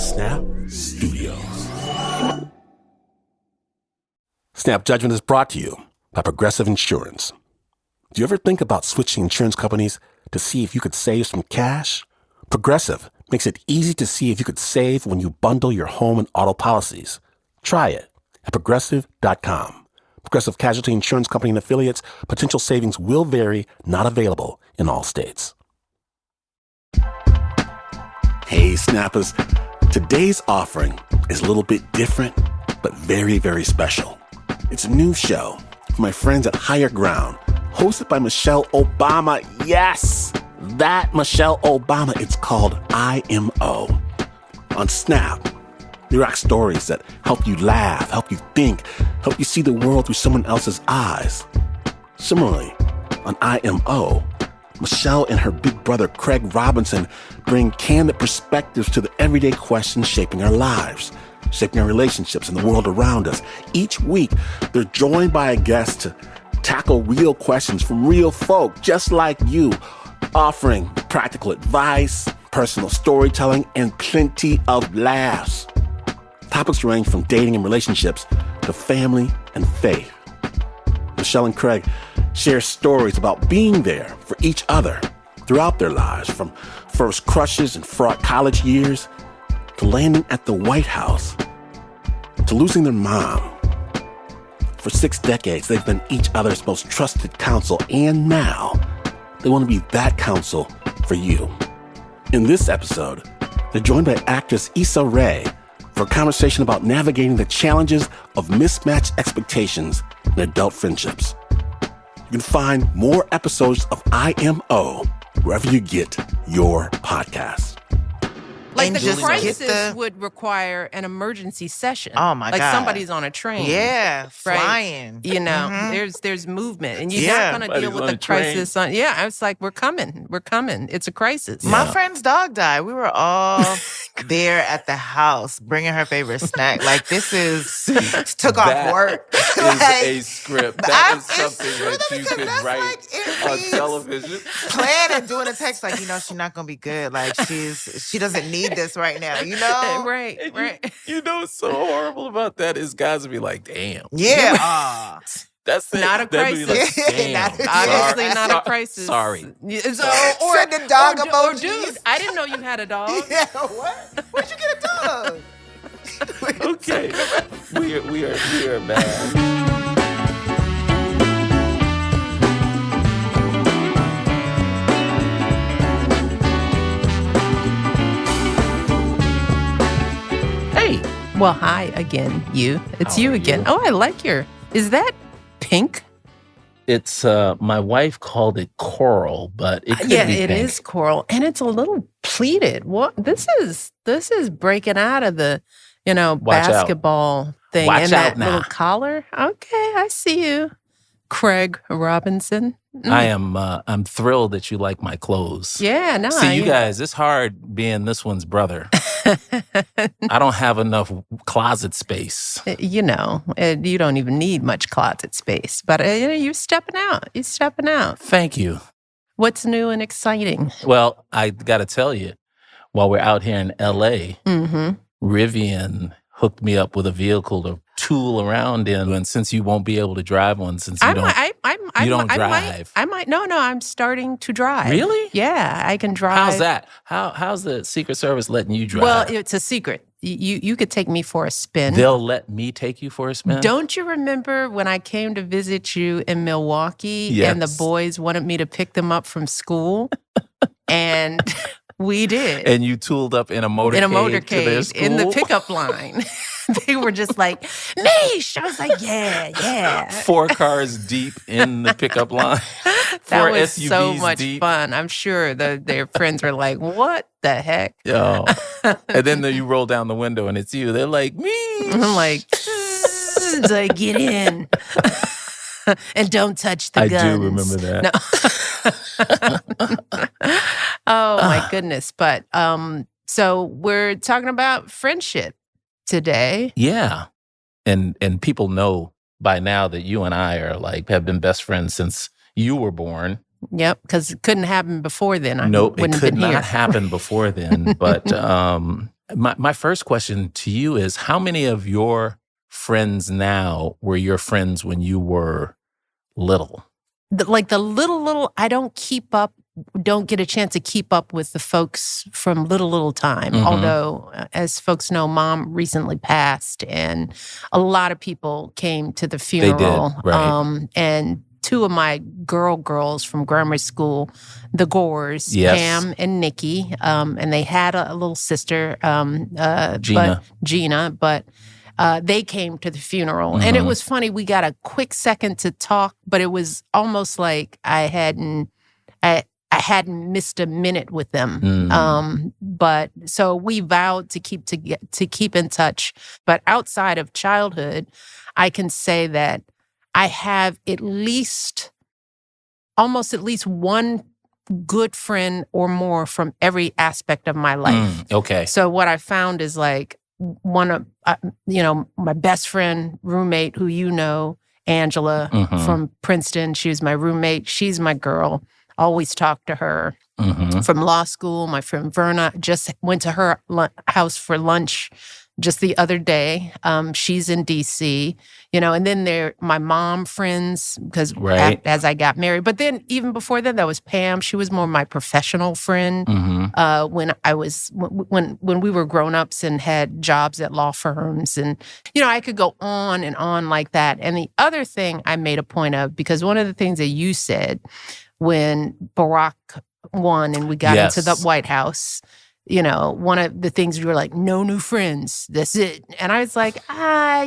Snap Studios. Snap Judgment is brought to you by Progressive Insurance. Do you ever think about switching insurance companies to see if you could save some cash? Progressive makes it easy to see if you could save when you bundle your home and auto policies. Try it at Progressive.com. Progressive Casualty Insurance Company and affiliates. Potential savings will vary. Not available in all states. Hey, Snappers. Today's offering is a little bit different, but very, very special. It's a new show from my friends at Higher Ground, hosted by Michelle Obama. Yes, that Michelle Obama. It's called IMO. On Snap, they rock stories that help you laugh, help you think, help you see the world through someone else's eyes. Similarly, on IMO, Michelle and her big brother Craig Robinson bring candid perspectives to the everyday questions shaping our lives, shaping our relationships and the world around us. Each week, they're joined by a guest to tackle real questions from real folk just like you, offering practical advice, personal storytelling, and plenty of laughs. Topics range from dating and relationships to family and faith. Michelle and Craig share stories about being there for each other throughout their lives, from first crushes and fraught college years to landing at the White House to losing their mom. For 6 decades, they've been each other's most trusted counsel, and now they want to be that counsel for you. In this episode, they're joined by actress Issa Rae for a conversation about navigating the challenges of mismatched expectations in adult friendships. You can find more episodes of IMO wherever you get your podcasts. Like the crisis would require an emergency session. Oh my God! Like somebody's on a train. Yeah, right? flying. You know, there's movement, and you're not going to deal with the crisis. I was like, we're coming. It's a crisis. My friend's dog died. We were all there at the house, bringing her favorite snack. Like took off work. That is a script. That is something that you could write on television. Plan and doing a text like, she's not going to be good. Like she doesn't need this right now, Right. You know what's so horrible about that is guys will be like, damn. Yeah. That's it. Not a crisis. Like, damn. Obviously not a crisis. Sorry. Send the dog emojis. Dude, I didn't know you had a dog. Yeah, what? Where'd you get a dog? Okay. We are bad. Well, hi again, you. It's you again. Oh, I like is that pink? It's, my wife called it coral, but it could be pink. It is coral, and it's a little pleated. What? This is breaking out of the, basketball thing. Watch and out that now. little collar. Okay, I see you. Craig Robinson. I'm thrilled that you like my clothes. Yeah, no. See, you guys, it's hard being this one's brother. I don't have enough closet space. You don't even need much closet space. But you're stepping out. You're stepping out. Thank you. What's new and exciting? Well, I got to tell you, while we're out here in L.A., Rivian hooked me up with a vehicle to tool around in. And since you won't be able to drive one, since you don't drive. No, I'm starting to drive. Really? Yeah, I can drive. How's that? How's the Secret Service letting you drive? Well, it's a secret. You could take me for a spin. They'll let me take you for a spin? Don't you remember when I came to visit you in Milwaukee and the boys wanted me to pick them up from school? And we did. And you tooled up in a motorcade in the pickup line. They were just like, Mish! I was like, yeah. 4 cars deep in the pickup line. That was SUVs so much deep. fun. I'm sure their friends were like, what the heck? Oh. And then you roll down the window and it's you. They're like, Mish! I'm like, get in. And don't touch the guns. I do remember that. No. Oh, my goodness. But so we're talking about friendship today. Yeah. And people know by now that you and I are have been best friends since you were born. Yep, because it couldn't happen before then. Nope, it could not happen before then. But My first question to you is, how many of your friends now were your friends when you were little? Like the little, I don't get a chance to keep up with the folks from little time. Mm-hmm. Although, as folks know, Mom recently passed, and a lot of people came to the funeral. They did, right. And two of my girls from grammar school, the Gores, yes. Pam and Nikki, and they had a little sister, Gina, but they came to the funeral. Mm-hmm. And it was funny. We got a quick second to talk, but it was almost like I hadn't missed a minute with them. But so we vowed to keep in touch. But outside of childhood, I can say that I have almost at least one good friend or more from every aspect of my life. Okay. So what I found is like one of, my best friend, roommate, who Angela from Princeton. She was my roommate. She's my girl. Always talk to her. From law school, my friend Verna, just went to her house for lunch just the other day. She's in D.C., and then there my mom friends, because as I got married. But then even before then, that was Pam. She was more my professional friend when we were grown-ups and had jobs at law firms. And, I could go on and on like that. And the other thing I made a point of, because one of the things that you said when Barack won and we got into the White House, one of the things you were like, no new friends. That's it. And I was like, I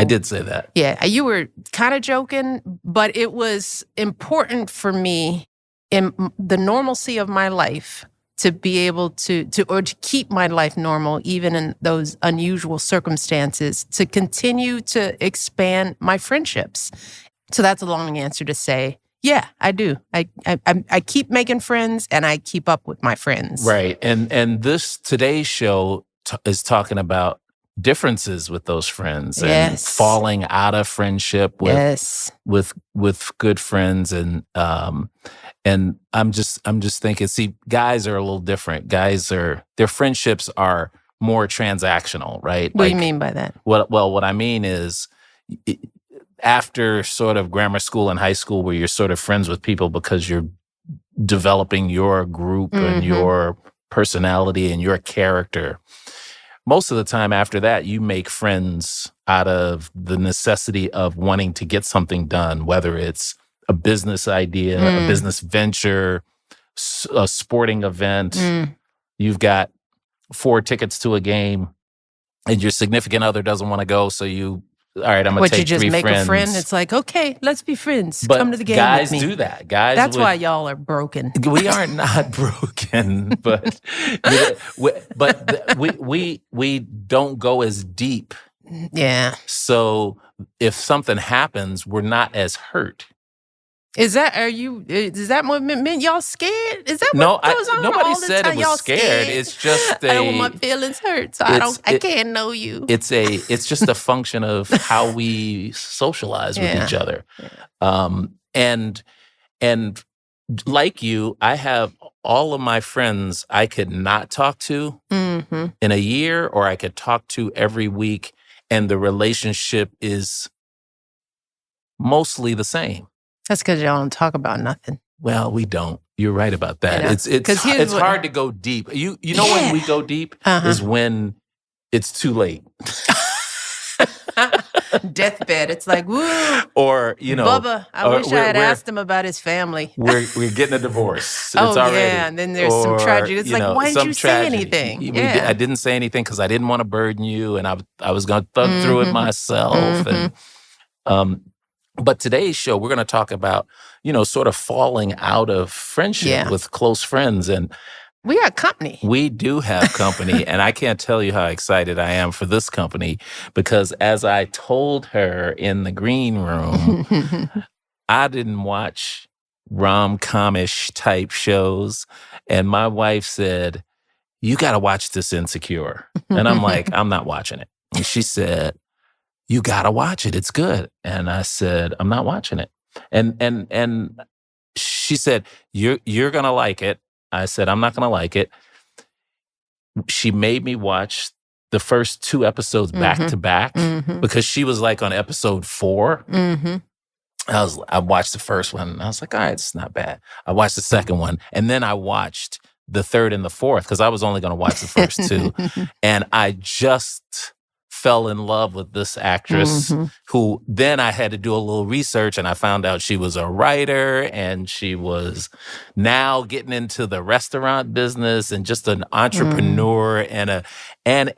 did say that. Yeah, you were kind of joking, but it was important for me in the normalcy of my life to be able to keep my life normal, even in those unusual circumstances, to continue to expand my friendships. So that's a long answer to say, yeah, I do. I keep making friends, and I keep up with my friends. Right, and today's show is talking about differences with those friends and falling out of friendship with good friends, and I'm just thinking. See, guys are a little different. Their friendships are more transactional, right? What do you mean by that? Well, what I mean is, after sort of grammar school and high school, where you're sort of friends with people because you're developing your group and your personality and your character, most of the time after that, you make friends out of the necessity of wanting to get something done, whether it's a business idea, a business venture, a sporting event. You've got 4 tickets to a game, and your significant other doesn't want to go, so all right, I'm going to take 3 friends. You just make a friend? It's like, okay, let's be friends. But come to the game guys with me. do that. That's why y'all are broken. We are not broken, but we don't go as deep. Yeah. So if something happens, we're not as hurt. Is that what meant y'all scared? Is that what goes on nobody all the said time? it was y'all scared. It's just I don't want my feelings hurt, so I can't know you. It's just a function of how we socialize with each other. And like you, I have all of my friends I could not talk to in a year, or I could talk to every week, and the relationship is mostly the same. That's because y'all don't talk about nothing. Well, we don't. You're right about that. It's hard to go deep. You know when we go deep is when it's too late. Deathbed. It's like, woo. Or, Bubba, I wish I had asked him about his family. We're getting a divorce. It's already. And then there's some tragedy. It's like, why didn't you say anything? I didn't say anything because I didn't want to burden you, and I was going to thug through it myself. And but today's show, we're going to talk about, sort of falling out of friendship with close friends. And we got company. We do have company. And I can't tell you how excited I am for this company, because as I told her in the green room, I didn't watch rom-com-ish type shows. And my wife said, you got to watch this Insecure. And I'm like, I'm not watching it. And she said, you got to watch it. It's good. And I said, I'm not watching it. And she said, you're going to like it. I said, I'm not going to like it. she made me watch the first 2 episodes back to back because she was like on episode 4. I watched the first one and I was like, all right, it's not bad. I watched the second one and then I watched the third and the fourth because I was only going to watch the first 2. And I just fell in love with this actress who then I had to do a little research and I found out she was a writer and she was now getting into the restaurant business and just an entrepreneur and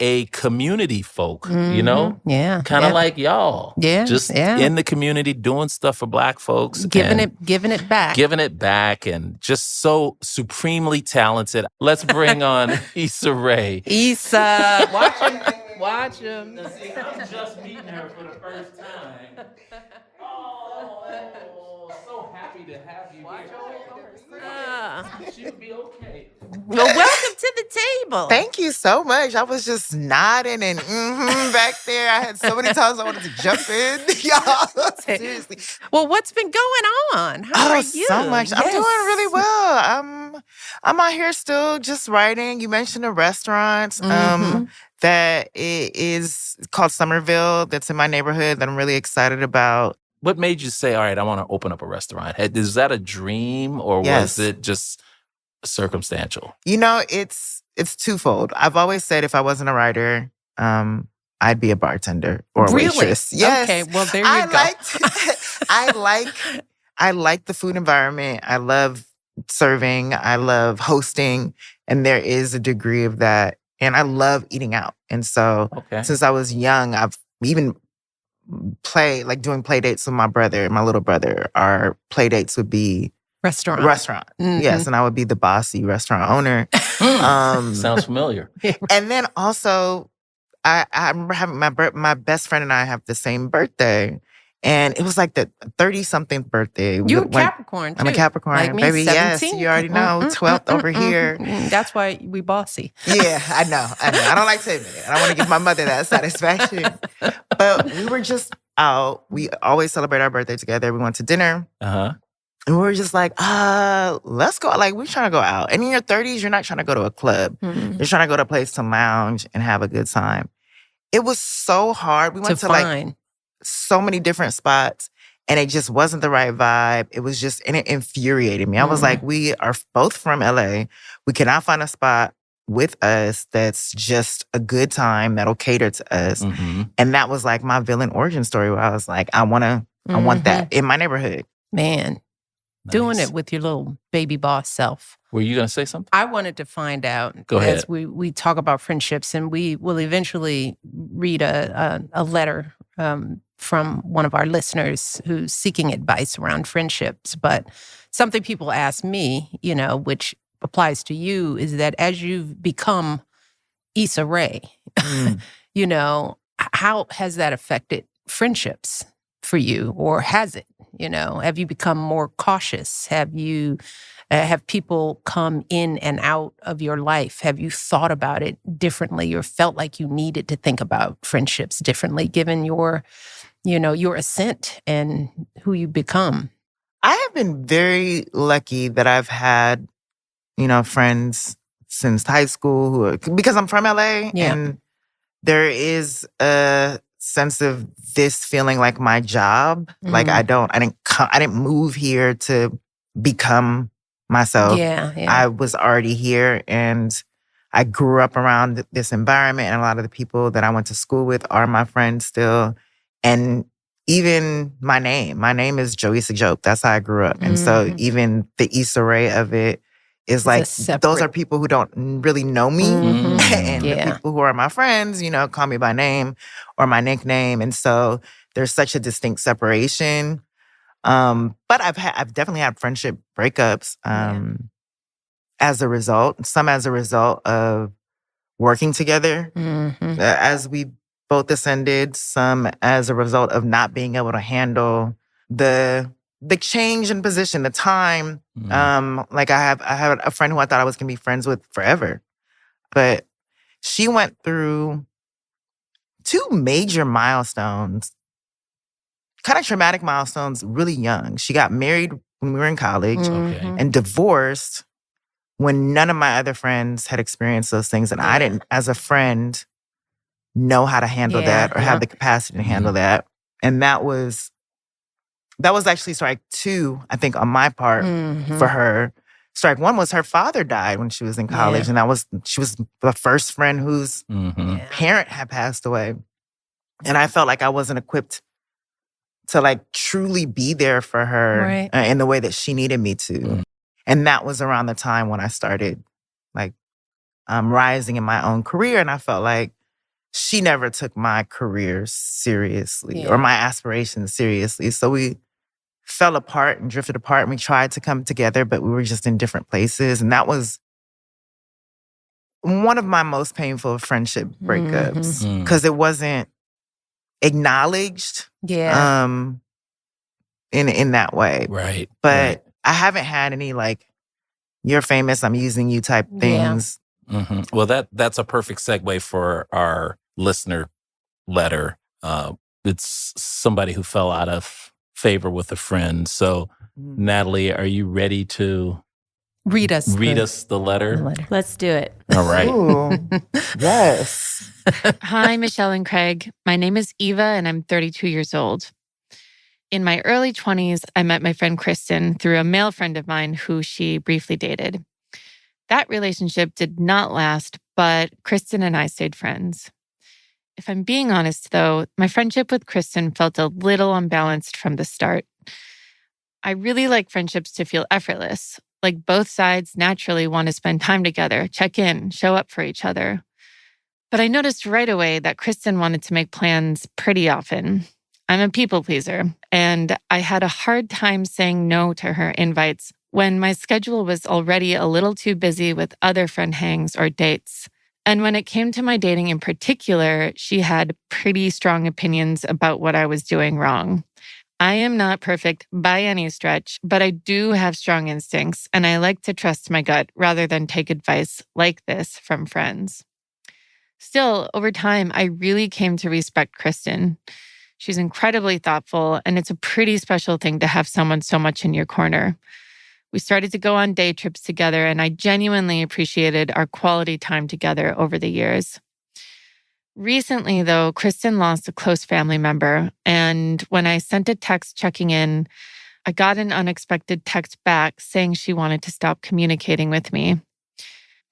a community folk, you know? Yeah. Kind of like y'all. Yeah. Just in the community doing stuff for Black folks. Giving it back. Giving it back and just so supremely talented. Let's bring on Issa Rae. Issa, watch him. See, I'm just meeting her for the first time. Oh, so happy to have you here. She would be okay. Well, welcome to the table. Thank you so much. I was just nodding and back there. I had so many times I wanted to jump in. Y'all, seriously. Well, what's been going on? How are you? So much. Yes. I'm doing really well. I'm out here still just writing. You mentioned the restaurants. That it is called Somerville. That's in my neighborhood that I'm really excited about. What made you say, all right, I want to open up a restaurant? Is that a dream or was it just circumstantial? You know, it's twofold. I've always said if I wasn't a writer, I'd be a bartender or a waitress. Yes. Okay, well, there you go. I like the food environment. I love serving. I love hosting. And there is a degree of that. And I love eating out. And so since I was young, I've even doing play dates with my brother, my little brother. Our play dates would be restaurant. Yes, and I would be the bossy restaurant owner. Sounds familiar. And then also, I remember having my best friend and I have the same birthday. And it was like the 30-something birthday. You're a Capricorn, too. I'm a Capricorn, like me, baby. 17. Yes, you already know. 12th over here. That's why we bossy. Yeah, I know. I don't like to admit it. I don't want to give my mother that satisfaction. But we were just out. We always celebrate our birthday together. We went to dinner. And we were just like, let's go. Like, we're trying to go out. And in your 30s, you're not trying to go to a club. You're trying to go to a place to lounge and have a good time. It was so hard. We went to like so many different spots and it just wasn't the right vibe. It was just, and it infuriated me. I was like, we are both from LA. We cannot find a spot with us that's just a good time that'll cater to us. And that was like my villain origin story where I was like, I want that in my neighborhood. Man, doing it with your little baby boss self. Were you going to say something? I wanted to find out. Go ahead. As we talk about friendships, and we will eventually read a letter from one of our listeners who's seeking advice around friendships. But something people ask me, you know, which applies to you, is that as you've become Issa Rae, you know, how has that affected friendships for you, or has it? You know, have you become more cautious? Have you have people come in and out of your life? Have you thought about it differently, or felt like you needed to think about friendships differently, given your, you know, your ascent and who you become? I have been very lucky that I've had, you know, friends since high school because I'm from LA, and there is a sense of this feeling like my job. Like I didn't move here to become myself. I was already here, and I grew up around this environment, and a lot of the people that I went to school with are my friends still. And even my name is Joyce Joke. That's how I grew up. And so even the Issa Rae of it is like, those are people who don't really know me. And the people who are my friends, you know, call me by name or my nickname. And so there's such a distinct separation. But I've definitely had friendship breakups as a result. Some as a result of working together as we both ascended. Some as a result of not being able to handle the change in position, the time. Like I had a friend who I thought I was gonna be friends with forever, but she went through 2 major milestones, kind of traumatic milestones, really young. She got married when we were in college and divorced when none of my other friends had experienced those things, and I didn't, as a friend, know how to handle that or have the capacity to handle that. And that was actually strike 2, I think, on my part for her. Strike 1 was her father died when she was in college, and she was the first friend whose parent had passed away. And I felt like I wasn't equipped to like truly be there for her in the way that she needed me to. And that was around the time when I started like rising in my own career. And I felt like she never took my career seriously or my aspirations seriously. So we fell apart and drifted apart, and we tried to come together, but we were just in different places. And that was one of my most painful friendship breakups because it wasn't acknowledged in that way. Right. But I haven't had any like, you're famous, I'm using you type things. Well, that's a perfect segue for our listener letter. It's somebody who fell out of favor with a friend. So, Natalie, are you ready to read us the letter? Let's do it. All right. Ooh, yes. Hi, Michelle and Craig. My name is Eva, and I'm 32 years old. In my early 20s, I met my friend Kristen through a male friend of mine who she briefly dated. That relationship did not last, but Kristen and I stayed friends. If I'm being honest, though, my friendship with Kristen felt a little unbalanced from the start. I really like friendships to feel effortless, like both sides naturally want to spend time together, check in, show up for each other. But I noticed right away that Kristen wanted to make plans pretty often. I'm a people pleaser, and I had a hard time saying no to her invites when my schedule was already a little too busy with other friend hangs or dates. And when it came to my dating in particular, she had pretty strong opinions about what I was doing wrong. I am not perfect by any stretch, but I do have strong instincts, and I like to trust my gut rather than take advice like this from friends. Still, over time, I really came to respect Kristen. She's incredibly thoughtful, and it's a pretty special thing to have someone so much in your corner. We started to go on day trips together, and I genuinely appreciated our quality time together over the years. Recently, though, Kristen lost a close family member, and when I sent a text checking in, I got an unexpected text back saying she wanted to stop communicating with me.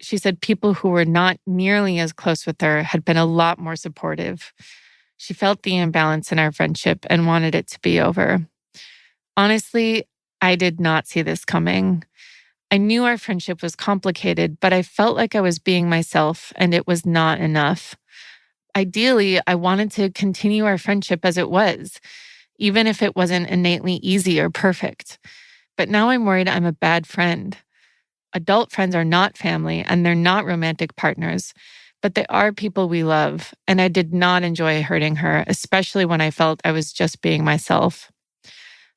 She said people who were not nearly as close with her had been a lot more supportive. She felt the imbalance in our friendship and wanted it to be over. Honestly, I did not see this coming. I knew our friendship was complicated, but I felt like I was being myself, and it was not enough. Ideally, I wanted to continue our friendship as it was, even if it wasn't innately easy or perfect. But now I'm worried I'm a bad friend. Adult friends are not family, and they're not romantic partners, but they are people we love, and I did not enjoy hurting her, especially when I felt I was just being myself.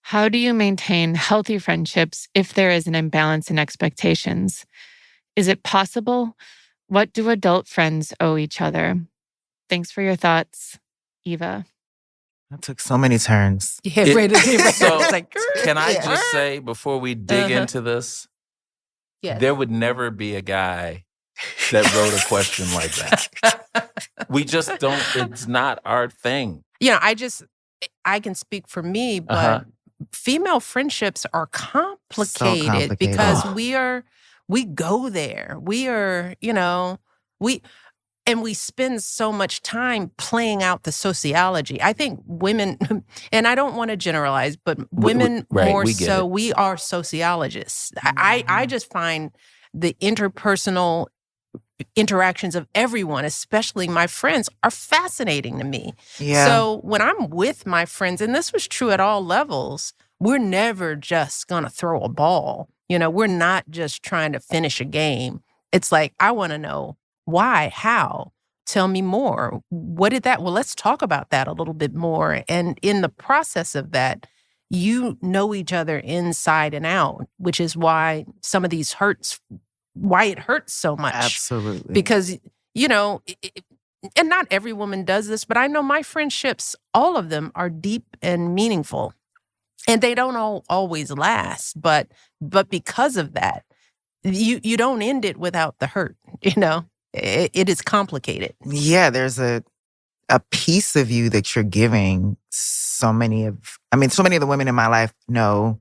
How do you maintain healthy friendships if there is an imbalance in expectations? Is it possible? What do adult friends owe each other? Thanks for your thoughts, Eva. That took so many turns. So, can I just say, before we dig into this, there would never be a guy that wrote a question like that. We just don't, it's not our thing. You know, I can speak for me, but female friendships are complicated, because we go there. We are, and we spend so much time playing out the sociology. I think women, and I don't want to generalize, but women more so, we are sociologists. I just find the interpersonal interactions of everyone, especially my friends, are fascinating to me. Yeah. So when I'm with my friends, and this was true at all levels, we're never just going to throw a ball. We're not just trying to finish a game. It's like, I want to know why, how, tell me more. What did that? Well, let's talk about that a little bit more. And in the process of that, you know each other inside and out, which is why some of these why it hurts so much. Absolutely. Because, and not every woman does this, but I know my friendships, all of them are deep and meaningful. And they don't always last. But because of that, you don't end it without the hurt, it is complicated. Yeah, there's a piece of you that you're giving. So many of the women in my life know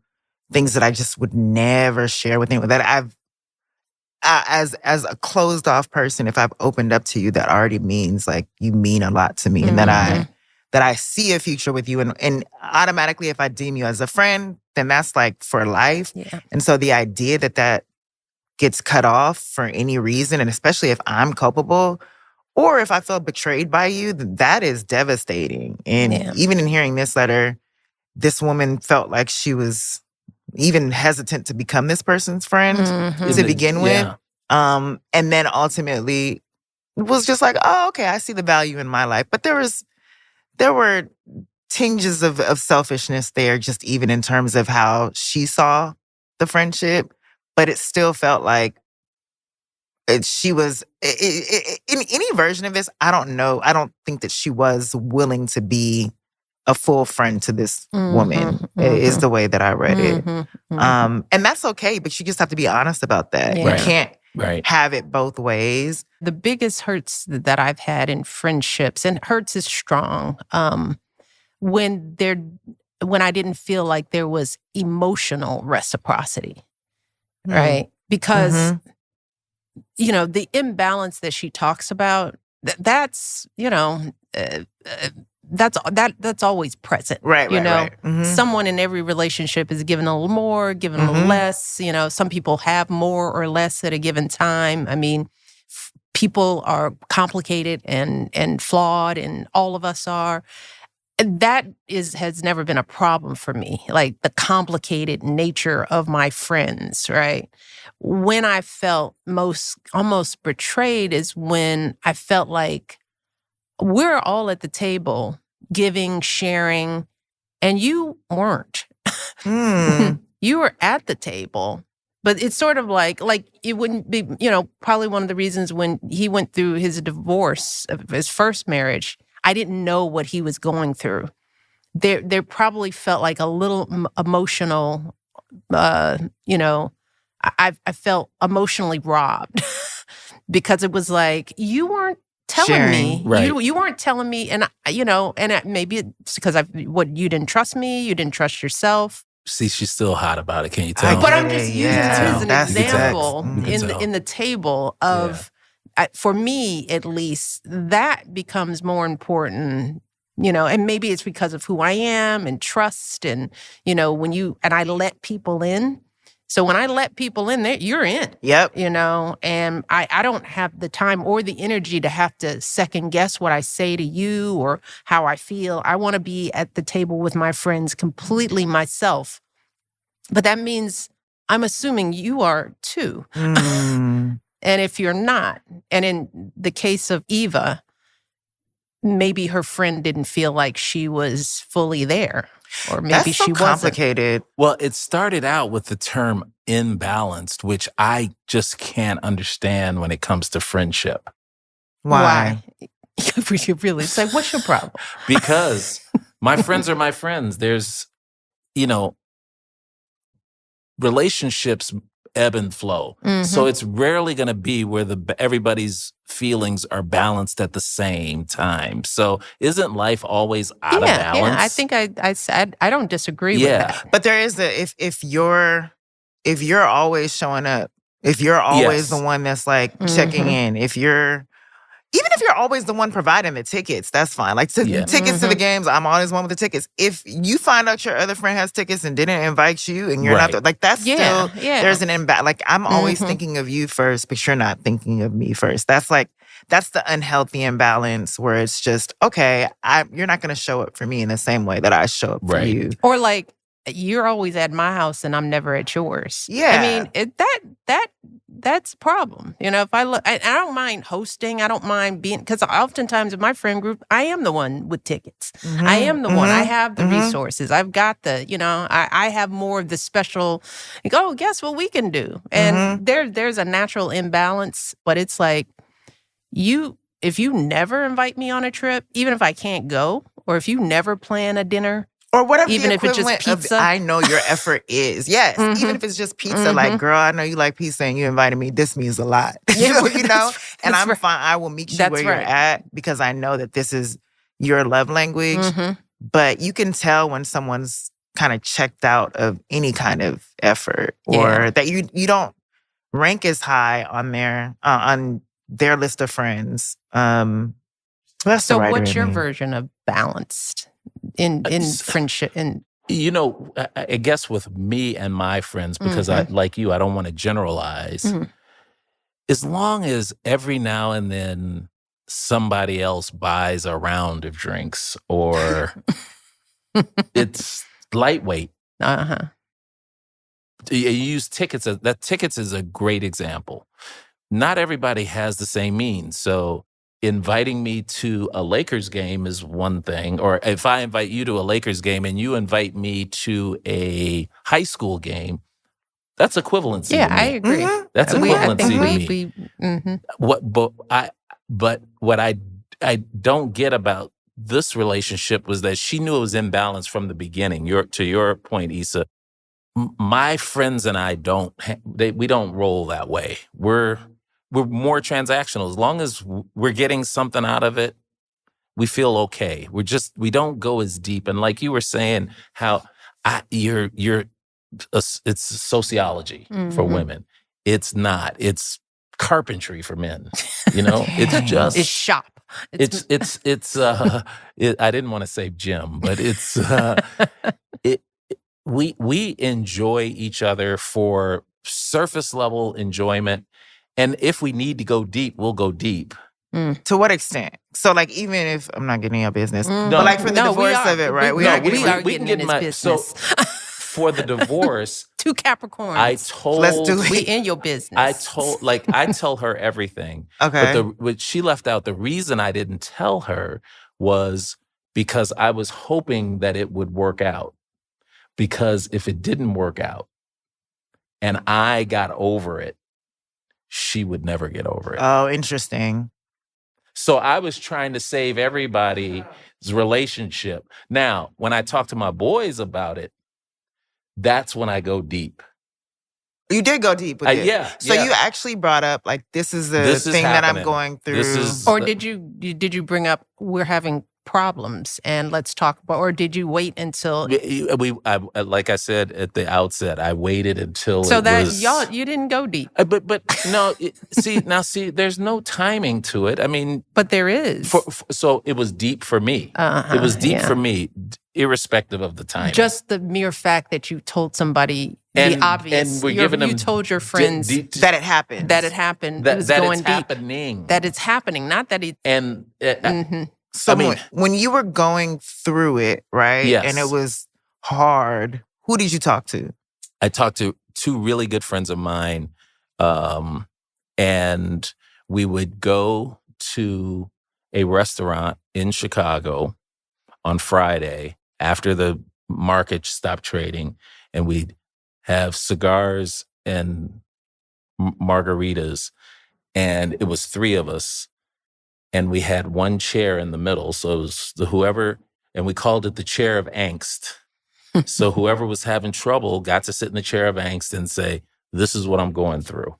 things that I just would never share with anyone, that as a closed off person, if I've opened up to you, that already means like you mean a lot to me, and that I see a future with you, and automatically if I deem you as a friend, then that's like for life. Yeah. And so the idea that gets cut off for any reason, and especially if I'm culpable or if I feel betrayed by you, that is devastating. And even in hearing this letter, this woman felt like she was even hesitant to become this person's friend to begin with. And then ultimately was just like, oh, okay, I see the value in my life. But there were tinges of selfishness there, just even in terms of how she saw the friendship. But it still felt like she was, in any version of this, I don't know. I don't think that she was willing to be a full friend to this woman, is the way that I read it. And that's okay, but you just have to be honest about that. Yeah. You can't have it both ways. The biggest hurts that I've had in friendships, and hurts is strong, when I didn't feel like there was emotional reciprocity, right? Because the imbalance that she talks about, that's always present. Right. Someone in every relationship is given a little more, given a little less. Some people have more or less at a given time. I mean, people are complicated and flawed, and all of us are. That has never been a problem for me, like the complicated nature of my friends, right? When I felt almost betrayed is when I felt like we're all at the table giving, sharing, and you weren't. You were at the table, but it's sort of like it wouldn't be, probably one of the reasons when he went through his divorce of his first marriage, I didn't know what he was going through. There probably felt like a little emotional, I felt emotionally robbed because it was like, you weren't telling me. Right. You weren't telling me, and maybe it's because you didn't trust me, you didn't trust yourself. See, she's still hot about it. Can you tell? But I'm just using it as an That's example exact. in the table of, for me at least, that becomes more important. And maybe it's because of who I am and trust, and and I let people in. So when I let people in there, you're in. Yep. And I don't have the time or the energy to have to second guess what I say to you or how I feel. I want to be at the table with my friends completely myself. But that means I'm assuming you are too. And if you're not, and in the case of Eva, maybe her friend didn't feel like she was fully there. Or maybe she wasn't. Complicated. Well, it started out with the term imbalanced, which I just can't understand when it comes to friendship. Why? Really? It's like, what's your problem? Because my friends are my friends. There's, relationships ebb and flow. So it's rarely going to be where everybody's feelings are balanced at the same time. So isn't life always out of balance? Yeah, I think I said I don't disagree with that. But there is if you're always showing up, if you're always the one that's like checking in, even if you're always the one providing the tickets, that's fine. Like tickets to the games, I'm always one with the tickets. If you find out your other friend has tickets and didn't invite you and you're not there, like that's still, there's an imbalance. Like I'm always thinking of you first, but you're not thinking of me first. That's the unhealthy imbalance where it's just, okay, you're not going to show up for me in the same way that I show up for you. Or like, you're always at my house and I'm never at yours. Yeah. I mean, that's a problem. If I look, I don't mind hosting. I don't mind being, because oftentimes in my friend group, I am the one with tickets. I am the one. I have the resources. I've got I have more of the special, like, oh, guess what we can do? And there's a natural imbalance, but it's like, if you never invite me on a trip, even if I can't go, or if you never plan a dinner, Or whatever even the if it's just equivalent pizza. of I know your effort is. Yes. Even if it's just pizza, like, girl, I know you like pizza and you invited me. This means a lot. Yeah, you know? And I'm right. fine. I will meet you That's where you're right. at because I know that this is your love language. But you can tell when someone's kind of checked out of any kind of effort or that you don't rank as high on their list of friends. That's so the what's your version of balanced in friendship? You know, I guess with me and my friends, because I like you, I don't want to generalize. As long as every now and then somebody else buys a round of drinks or it's lightweight. You use tickets. Tickets is a great example. Not everybody has the same means. So inviting me to a Lakers game is one thing. Or if I invite you to a Lakers game and you invite me to a high school game, that's equivalency to me. I agree. That's equivalency to me. But what I don't get about this relationship was that she knew it was imbalance from the beginning. To your point, Issa, my friends and I we don't roll that way. We're more transactional. As long as we're getting something out of it, we feel okay. We don't go as deep. And like you were saying, how it's sociology for women. It's not. It's carpentry for men. You know, it's shop. I didn't want to say gym, but it's we enjoy each other for surface level enjoyment. And if we need to go deep, we'll go deep. To what extent? So, like, even if I'm not getting your business, but like for the divorce of it, right? We can get in his business. So for the divorce, 2 Capricorns. Let's do it. We in your business. I tell her everything. Okay. But what she left out, the reason I didn't tell her was because I was hoping that it would work out. Because if it didn't work out and I got over it, she would never get over it. Oh, interesting. So I was trying to save everybody's relationship. Now, when I talk to my boys about it, that's when I go deep. You did go deep with it. Yeah. So you actually brought up, like, this is the thing that I'm going through. Or did you bring up, we're having problems and let's talk about, or did you wait until like I said at the outset, I waited until you didn't go deep. But no, see, there's no timing to it. I mean, but there is. So it was deep for me. It was deep for me, irrespective of the time. Just the mere fact that you told somebody the obvious, and you told your friends that it happened. That it happened. That it was going it's deep. happening. That it's happening. Not that it. And So when you were going through it, right? Yes. And it was hard, who did you talk to? I talked to 2 really good friends of mine, and we would go to a restaurant in Chicago on Friday after the market stopped trading, and we'd have cigars and margaritas, and it was 3 of us. And we had 1 chair in the middle. So it was and we called it the chair of angst. So whoever was having trouble got to sit in the chair of angst and say, this is what I'm going through.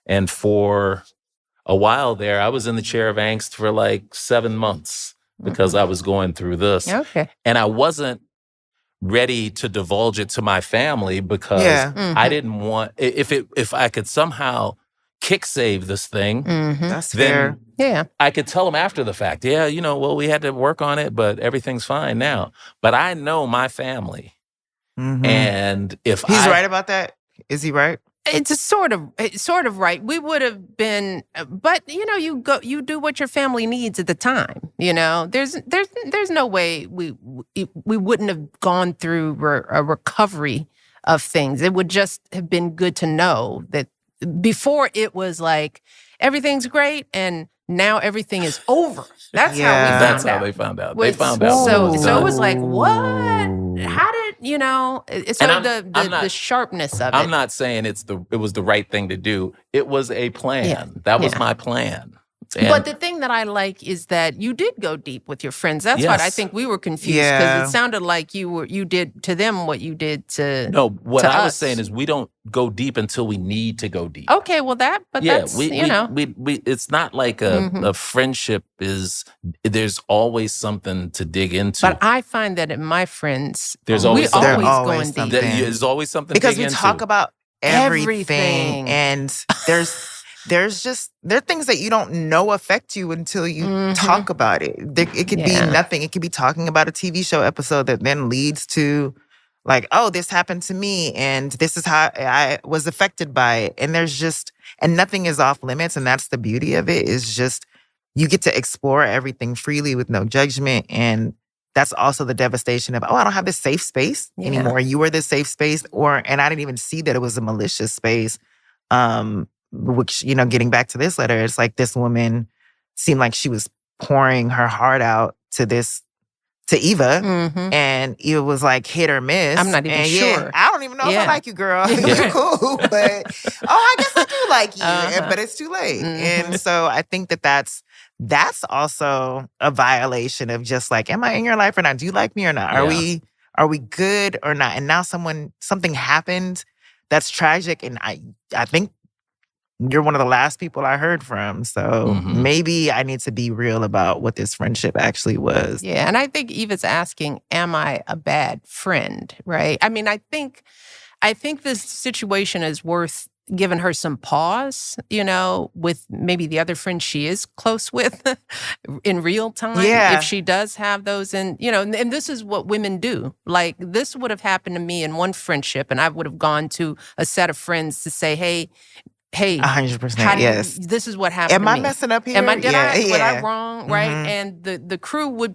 And for a while there, I was in the chair of angst for like 7 months because I was going through this. Okay. And I wasn't ready to divulge it to my family because I didn't want, if I could somehow kick save this thing, That's fair. Yeah. I could tell them after the fact, we had to work on it, but everything's fine now. But I know my family. And if he's right about that, is he right? It's sort of right. We would have been, but you do what your family needs at the time. There's no way we wouldn't have gone through a recovery of things. It would just have been good to know that before it was like everything's great and now everything is over. That's how they found out. They found out. So it was like, what? How did it's sort of the sharpness of it. I'm not saying it was the right thing to do. It was a plan. That was my plan. But the thing that I like is that you did go deep with your friends. That's what I think we were confused because it sounded like you did to them what you did to No, what to I us. was saying is we don't go deep until we need to go deep. Okay, well that's we it's not like a friendship is. There's always something to dig into. But I find that in my friends, there's always something. going deep. There's always something because to dig we talk about everything. And there are things that you don't know affect you until you talk about it. It could be nothing. It could be talking about a TV show episode that then leads to like, oh, this happened to me and this is how I was affected by it. And and nothing is off limits. And that's the beauty of it, is just you get to explore everything freely with no judgment. And that's also the devastation of, I don't have this safe space anymore. You were this safe space, and I didn't even see that it was a malicious space. Which, getting back to this letter, it's like this woman seemed like she was pouring her heart out to Eva, and Eva was like hit or miss. I'm not even sure. I don't even know if I like you, girl. You're cool, but I guess I do like you, but it's too late. And so I think that's also a violation of just like, am I in your life or not? Do you like me or not? Are we good or not? And now something happened that's tragic, and I think you're one of the last people I heard from. So maybe I need to be real about what this friendship actually was. Yeah, and I think Eva's asking, am I a bad friend, right? I mean, I think this situation is worth giving her some pause, with maybe the other friends she is close with in real time. Yeah. If she does have those. And, and this is what women do. Like, this would have happened to me in one friendship, and I would have gone to a set of friends to say, hey, 100%. Yes. This is what happened. Am I messing up here? Was I wrong? Right. And the crew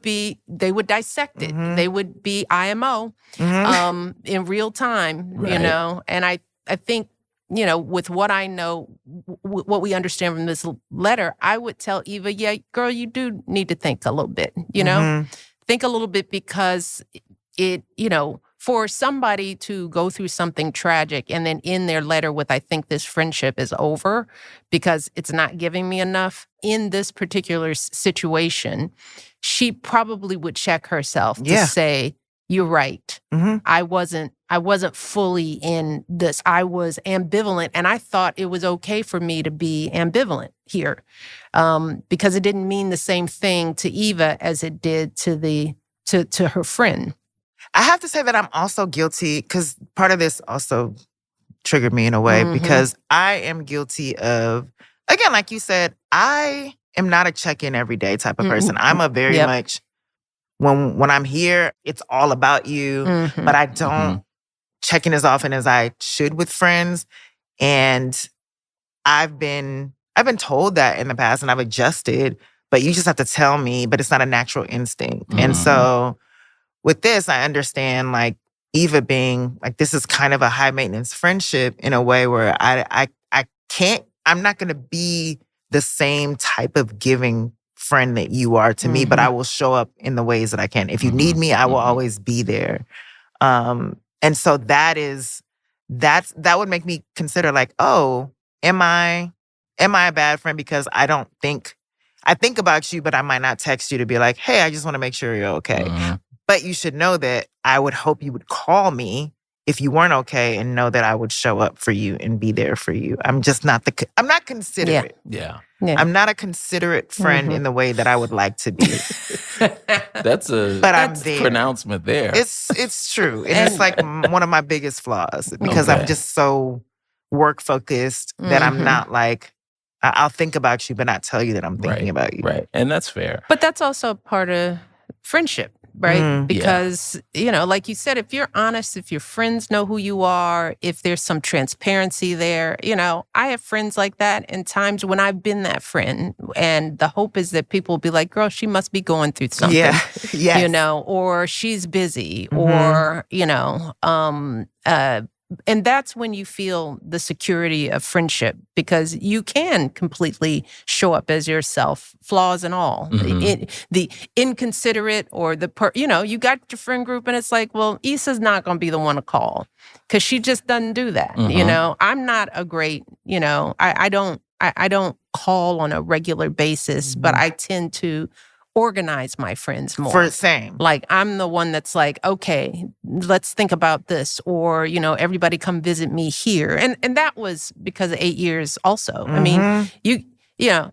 they would dissect it. They would be IMO in real time, and I think, with what I know, what we understand from this letter, I would tell Eva, yeah, girl, you do need to think a little bit, think a little bit, because it, for somebody to go through something tragic and then in their letter with, I think this friendship is over because it's not giving me enough. In this particular situation, she probably would check herself to say, you're right. I wasn't fully in this. I was ambivalent, and I thought it was okay for me to be ambivalent here because it didn't mean the same thing to Eva as it did to her friend. I have to say that I'm also guilty, because part of this also triggered me in a way, because I am guilty of, again, like you said, I am not a check-in every day type of person. I'm a very much, when I'm here, it's all about you, but I don't check in as often as I should with friends. And I've been told that in the past, and I've adjusted, but you just have to tell me, but it's not a natural instinct. And so with this, I understand like Eva being like, this is kind of a high maintenance friendship in a way where I'm not going to be the same type of giving friend that you are to me, but I will show up in the ways that I can. If you need me, I will always be there. And so that would make me consider like, oh, am I a bad friend because I think about you, but I might not text you to be like, hey, I just want to make sure you're okay. But you should know that I would hope you would call me if you weren't okay, and know that I would show up for you and be there for you. I'm just not I'm not considerate. Yeah. I'm not a considerate friend in the way that I would like to be. That's I'm there. Pronouncement there. It's true. And it's like one of my biggest flaws, because I'm just so work focused that I'm not like, I'll think about you, but not tell you that I'm thinking about you. Right. And that's fair. But that's also part of friendship, right? Because, like you said, if you're honest, if your friends know who you are, if there's some transparency there, I have friends like that in times when I've been that friend. And the hope is that people will be like, girl, she must be going through something. Yeah. Yes. Or she's busy, or, and that's when you feel the security of friendship, because you can completely show up as yourself, flaws and all. The inconsiderate or you got your friend group and it's like, well, Issa's not going to be the one to call because she just doesn't do that. I'm not a great, I don't call on a regular basis, but I tend to organize my friends more. For the same. Like, I'm the one that's like, okay, let's think about this, or, everybody come visit me here. And that was because of 8 years also. I mean,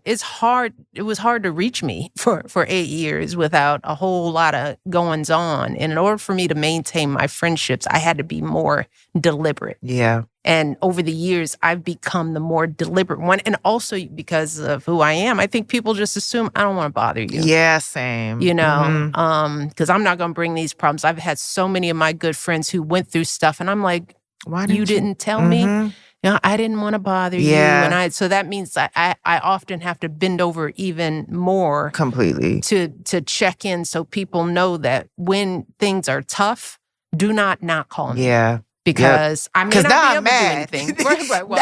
it's hard. It was hard to reach me for 8 years without a whole lot of goings on. And in order for me to maintain my friendships, I had to be more deliberate. Yeah. And over the years, I've become the more deliberate one. And also because of who I am, I think people just assume I don't want to bother you. Yeah, same. Because I'm not going to bring these problems. I've had so many of my good friends who went through stuff, and I'm like, why you didn't tell me? I didn't want to bother you. And so that means I often have to bend over even more. Completely. To check in so people know that when things are tough, do not call me. Yeah. Because I may not be able to do anything. Right. Well,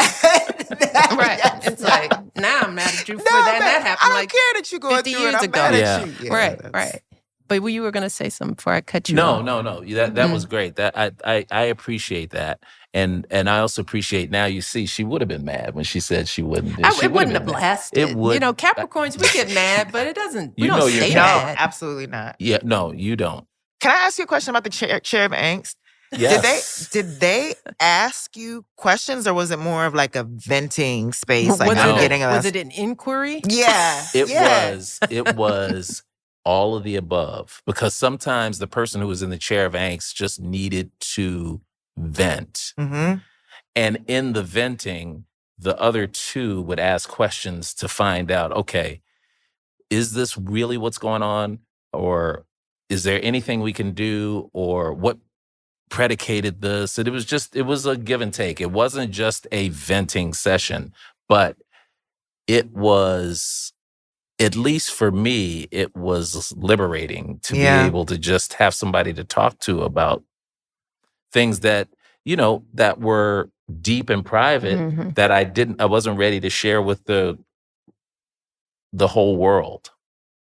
right. It's like, now I'm mad at you for that. And that happened I don't care that you going 50 through years it. I'm ago. mad at you. Yeah, right. But you were going to say something before I cut you off. No. That was great. That I appreciate that. And I also appreciate now, you see, she would have been mad when she said she wouldn't. It wouldn't have lasted. It would. Capricorns, we get mad, but it doesn't, we don't stay mad. No, absolutely not. Yeah, no, you don't. Can I ask you a question about the chair of angst? Yes. Did they ask you questions, or was it more of like a venting space? Like was it an inquiry? Yeah. It was all of the above. Because sometimes the person who was in the chair of angst just needed to vent. Mm-hmm. And in the venting, the other two would ask questions to find out, okay, is this really what's going on? Or is there anything we can do? Or what predicated this? And it was a give and take. It wasn't just a venting session, but it was, at least for me, it was liberating to be able to just have somebody to talk to about things that, that were deep and private that I wasn't ready to share with the whole world.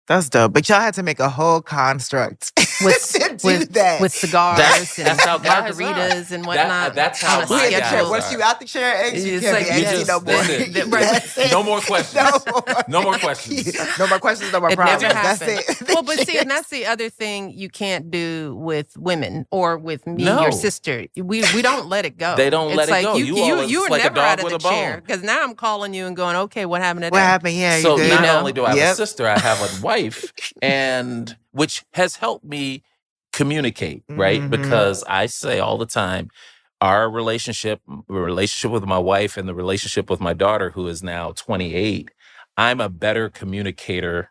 That's dope. But y'all had to make a whole construct with that. With cigars and margaritas and whatnot. That's how my guys once you out the chair, you can't be angsty no more. No more questions. No more questions. No more questions, no more problems. Never That's happened. it. Well, but see, and that's the other thing you can't do with women or with me, your sister. We don't let it go. They don't let it go. You were like never a dog out of with the a chair. bone. Because now I'm calling you and going, okay, what happened today? What happened? Yeah, so you not only do I have a sister, I have a wife, and which has helped me communicate, right? Because I say all the time, our relationship with my wife and the relationship with my daughter, who is now 28, I'm a better communicator,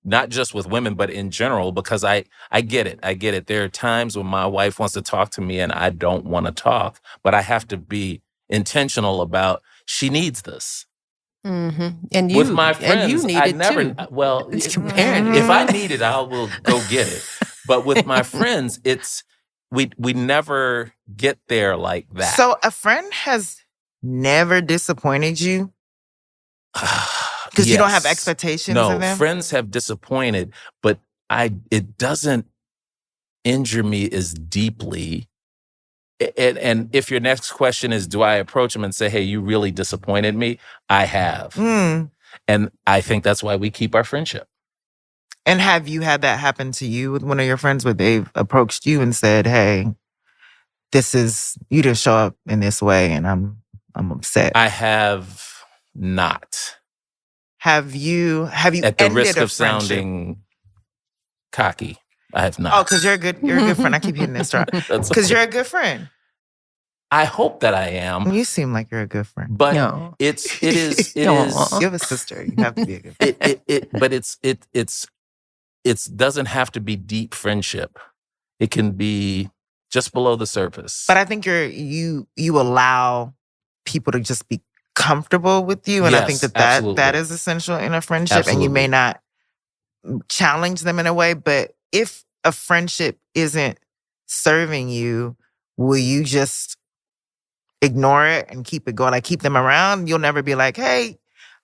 not just with women, but in general, because I get it. There are times when my wife wants to talk to me and I don't want to talk, but I have to be intentional about, she needs this. And with my friends, and you need it too. Well, it's your parent. If I need it, I will go get it. But with my friends, we never get there like that. So a friend has never disappointed you? Because you don't have expectations of them? No, friends have disappointed, but it doesn't injure me as deeply. And if your next question is, do I approach them and say, hey, you really disappointed me? I have. And I think that's why we keep our friendship. And have you had that happen to you with one of your friends where they've approached you and said, hey, you didn't show up in this way and I'm upset? I have not. Have you at the risk of sounding cocky, I have not. Oh, because you're a good friend. I keep hitting this drum. Because you're a good friend. I hope that I am. You seem like you're a good friend. But it is. You have a sister. You have to be a good friend. But it doesn't have to be deep friendship. It can be just below the surface. But I think you allow people to just be comfortable with you. And yes, I think that is essential in a friendship. Absolutely. And you may not challenge them in a way, but if a friendship isn't serving you, will you just ignore it and keep it going? Like, keep them around? You'll never be like, hey,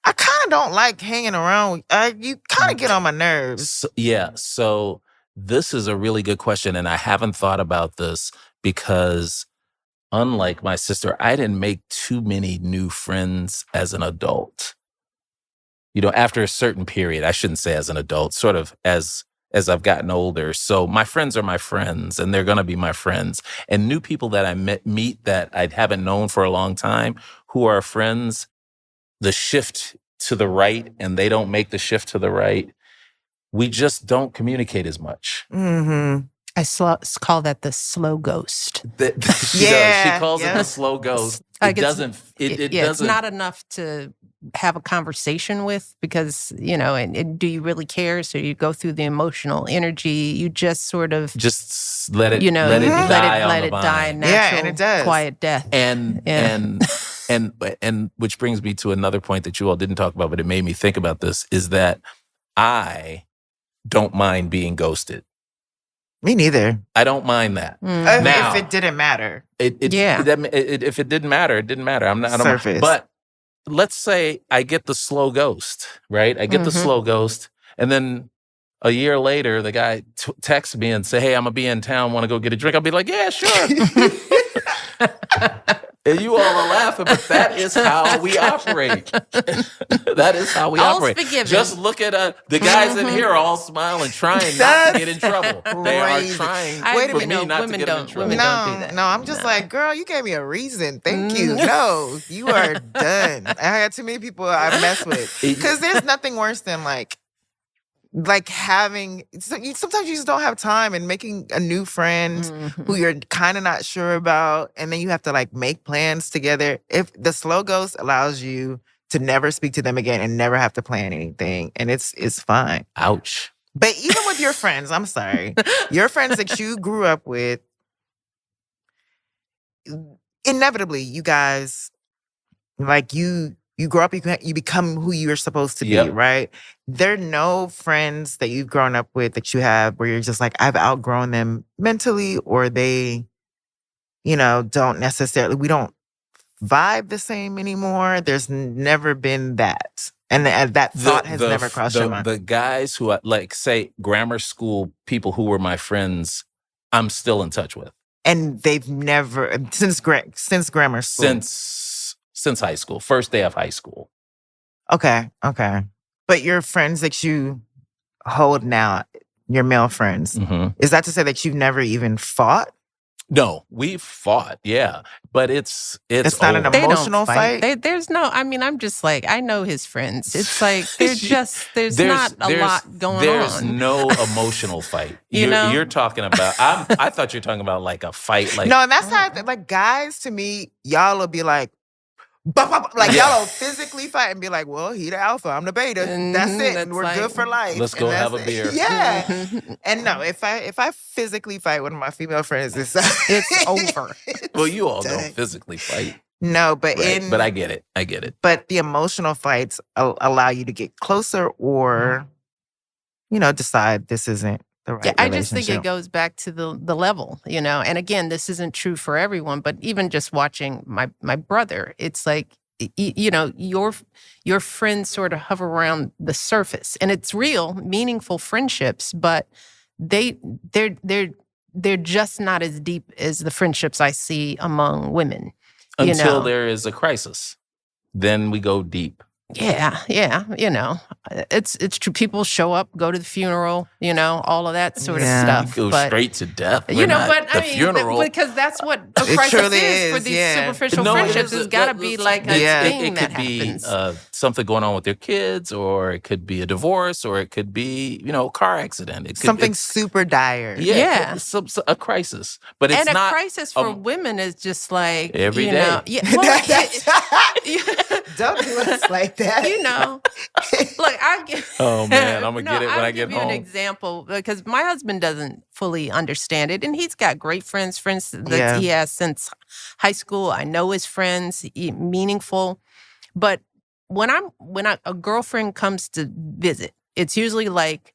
I kind of don't like hanging around. You kind of get on my nerves. So this is a really good question. And I haven't thought about this because unlike my sister, I didn't make too many new friends as an adult. after a certain period, I shouldn't say as an adult, sort of as I've gotten older. So my friends are my friends, and they're going to be my friends. And new people that I meet that I haven't known for a long time who are friends, the shift to the right and they don't make the shift to the right, we just don't communicate as much. Mm-hmm. I call that the slow ghost. She does. She calls it the slow ghost. Like it doesn't. It's not enough to have a conversation with because, and do you really care? So you go through the emotional energy. You just sort of just let it let it die a natural, and it does. Quiet death. And which brings me to another point that you all didn't talk about, but it made me think about this, is that I don't mind being ghosted. Me neither. I don't mind that. Now, if it didn't matter. If it didn't matter, it didn't matter. I don't Surface. But let's say I get the slow ghost, right? I get the slow ghost, and then a year later, the guy texts me and say, "Hey, I'm gonna be in town. Want to go get a drink?" I'll be like, "Yeah, sure." And you all are laughing, but that is how we operate. That is how we operate. Forgiven. Just look at the guys in here all smiling, trying not to get in trouble. They are trying for me not to get in trouble. Women don't do that. No, I'm just like, girl, you gave me a reason. Thank you. No, you are done. I had too many people I mess with. Because there's nothing worse than like having, sometimes you just don't have time and making a new friend who you're kind of not sure about. And then you have to like make plans together. If the slow ghost allows you to never speak to them again and never have to plan anything. And it's fine. Ouch. But even with your friends, I'm sorry, your friends that you grew up with, inevitably you guys, like you grow up, you become who you're supposed to be, right? There are no friends that you've grown up with that you have where you're just like, I've outgrown them mentally, or they, don't necessarily, we don't vibe the same anymore. There's never been that. And that thought has never crossed your mind. The guys who, like, say, grammar school people who were my friends, I'm still in touch with. And they've never, since grammar school? Since high school, first day of high school. Okay. But your friends that you hold now, your male friends, is that to say that you've never even fought? No, we fought, yeah. But it's not an emotional fight? There's no, I'm just like, I know his friends. It's like, there's not a lot going on. There's no emotional fight. You're talking about, I thought you were talking about like a fight. Like, no, and that's how, like, guys, to me, y'all will be like, y'all will physically fight and be like, well, he the alpha, I'm the beta. That's it. And we're good for life. Let's go have a beer. Yeah. And no, if I physically fight one of my female friends, it's over. Well, you all don't physically fight. No, but but I get it. But the emotional fights allow you to get closer or, decide this isn't the right I just think it goes back to the level, and again, this isn't true for everyone, but even just watching my brother, it's like, your friends sort of hover around the surface, and it's real, meaningful friendships, but they're just not as deep as the friendships I see among women. Until there is a crisis. Then we go deep. Yeah. It's true. People show up, go to the funeral, all of that sort of stuff. Go straight to death. Funeral. Because that's what a crisis is for these superficial friendships. It's got to be like a thing that happens. It could be something going on with their kids, or it could be a divorce, or it could be, a car accident. It could something super dire. Yeah. A crisis. But it's and not. And a crisis for women is just like, every day. Don't do us like that. Look, oh man, I'm gonna get it when I get home. I'll give you an example because my husband doesn't fully understand it, and he's got great friends that he has since high school. I know his friends, meaningful, but when a girlfriend comes to visit, it's usually like,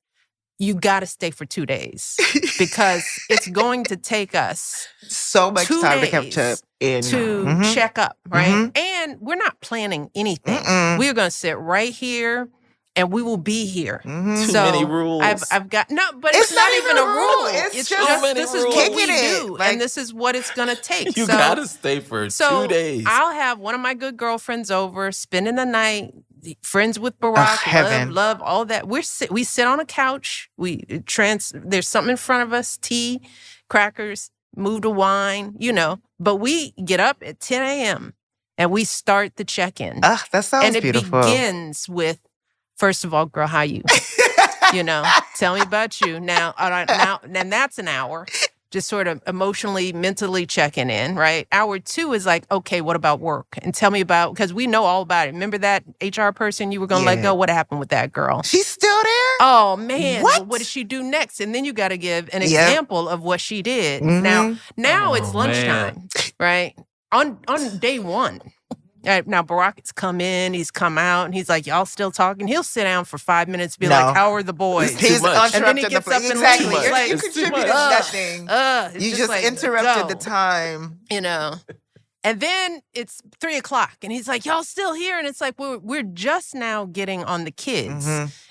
you got to stay for 2 days because it's going to take us so much time to catch up to check up, right? And we're not planning anything. We're going to sit right here and we will be here. Too many rules. I've got but it's not even a rule. It's just so this rules. Is what we do, like, and this is what it's going to take. You got to stay for 2 days. I'll have one of my good girlfriends over, spending the night. friends with Barack, heaven. love all that. We sit on a couch. There's something in front of us, tea, crackers, moved to wine, But we get up at 10 a.m. and we start the check-in. That sounds beautiful. And it begins with, first of all, girl, how you? Tell me about you. Now, and that's an hour. Just sort of emotionally, mentally checking in, right? Hour 2 is like, okay, what about work? And tell me about, because we know all about it. Remember that HR person you were going to let go? What happened with that girl? She's still there? Oh, man. What did she do next? And then you got to give an example of what she did. Now it's lunchtime, right? On day 1. Now, Barack has come in, he's come out, and he's like, y'all still talking? He'll sit down for 5 minutes and be like, how are the boys? He's and then he gets up and exactly. leaves. You contributed nothing. You just interrupted the time. And then it's 3:00, and he's like, y'all still here? And it's like, we're just now getting on the kids.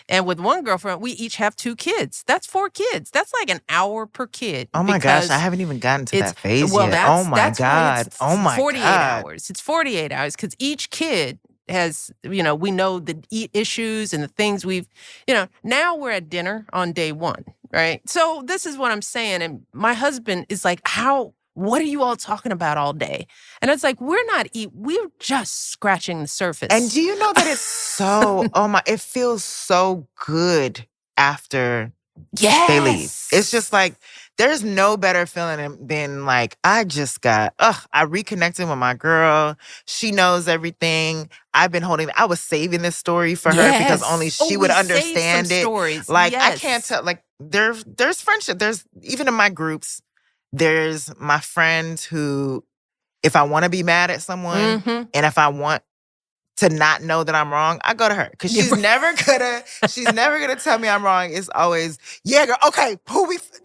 And with one girlfriend, we each have 2 kids. That's 4 kids. That's like an hour per kid. Oh my gosh, I haven't even gotten to that phase yet. Oh my God. Oh my God. 48 hours. It's 48 hours because each kid has, we know the issues and the things we've, now we're at dinner on day 1, right? So this is what I'm saying. And my husband is like, what are you all talking about all day? And it's like, we're just scratching the surface. And do you know that it's so, it feels so good after they leave. It's just like, there's no better feeling than like, I reconnected with my girl. She knows everything. I was saving this story for her because only she would understand it. Stories. Like, I can't tell, like, there's friendship. There's, even in my groups, there's my friend who, if I want to be mad at someone and if I want to not know that I'm wrong, I go to her because she's never gonna tell me I'm wrong. It's always, girl, okay,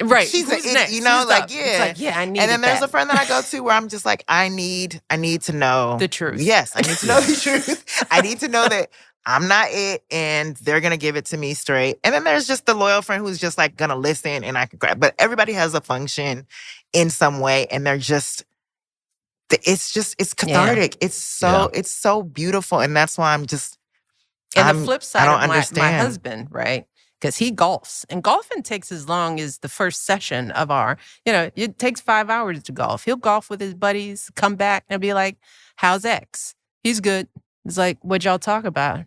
right. She's next? It's like, I need. And then there's a friend that I go to where I'm just like, I need to know the truth. Yes, I need to know the truth. I need to know that I'm not it, and they're gonna give it to me straight. And then there's just the loyal friend who's just like gonna listen, and I can grab. But everybody has a function in some way, and they're just. It's cathartic. It's so beautiful, and that's why I'm just. And the flip side of my husband, right? Because he golfs, and golfing takes as long as the first session of our. It takes 5 hours to golf. He'll golf with his buddies, come back, and be like, "How's X? He's good." It's like, "What'd y'all talk about?"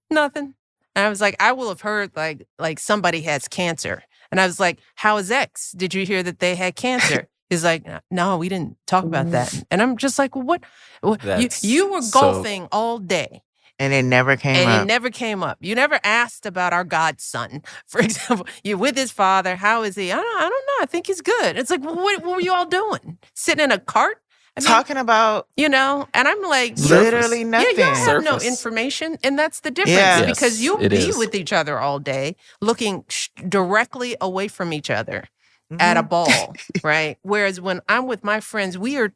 Nothing. And I was like, I will have heard like somebody has cancer, and I was like, "How is X? Did you hear that they had cancer?" He's like, "No, we didn't talk about that." And I'm just like, "What? You were golfing all day." And it never came up. You never asked about our godson, for example. You're with his father. How is he? I don't know. I think he's good. It's like, what were you all doing? Sitting in a cart? Talking about, and I'm like, literally nothing. Yeah, you have no information. And that's the difference because you'll be with each other all day, looking directly away from each other. At a ball, right? Whereas when I'm with my friends, we are